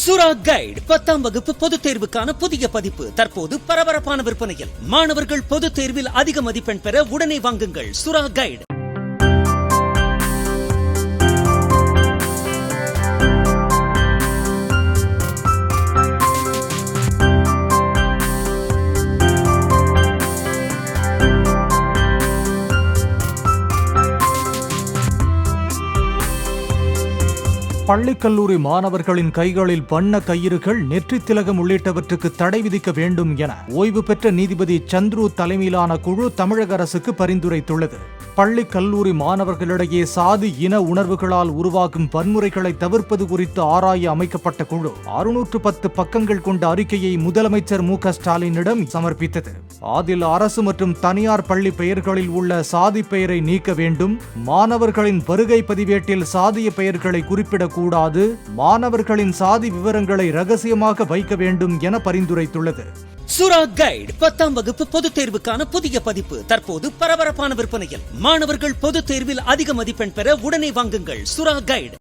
சுரா கைடு 10ஆம் வகுப்பு பொதுத் தேர்வுக்கான புதிய பதிப்பு தற்போது பரபரப்பான விற்பனையில். மாணவர்கள் பொதுத் தேர்வில் அதிக மதிப்பெண் பெற உடனே வாங்குங்கள் சுரா கைடு. பள்ளி கல்லூரி மாணவர்களின் கைகளில் வண்ண கயிறுகள், நெற்றித் திலகம் உள்ளிட்டவற்றுக்கு தடை விதிக்க வேண்டும் என ஓய்வு பெற்ற நீதிபதி சந்துரு தலைமையிலான குழு தமிழக அரசுக்கு பரிந்துரைத்துள்ளது. பள்ளி கல்லூரி மாணவர்களிடையே சாதி இன உணர்வுகளால் உருவாகும் வன்முறைகளை தவிர்ப்பது குறித்து ஆராய அமைக்கப்பட்ட குழு 610 பக்கங்கள் கொண்ட அறிக்கையை முதலமைச்சர் மு.க.ஸ்டாலினிடம் சமர்ப்பித்தது. அதில் அரசு மற்றும் தனியார் பள்ளி பெயர்களில் உள்ள சாதி பெயரை நீக்க வேண்டும், மாணவர்களின் வருகை பதிவேட்டில் சாதிய பெயர்களை குறிப்பிடக்கூடாது, மாணவர்களின் சாதி விவரங்களை ரகசியமாக வைக்க வேண்டும் என பரிந்துரைத்துள்ளது. சுரா கைடு 10ஆம் வகுப்பு பொதுத் தேர்வுக்கான புதிய பதிப்பு தற்போது பரபரப்பான விற்பனையில். மாணவர்கள் பொதுத் தேர்வில் அதிக மதிப்பெண் பெற உடனே வாங்குங்கள் சுரா கைடு.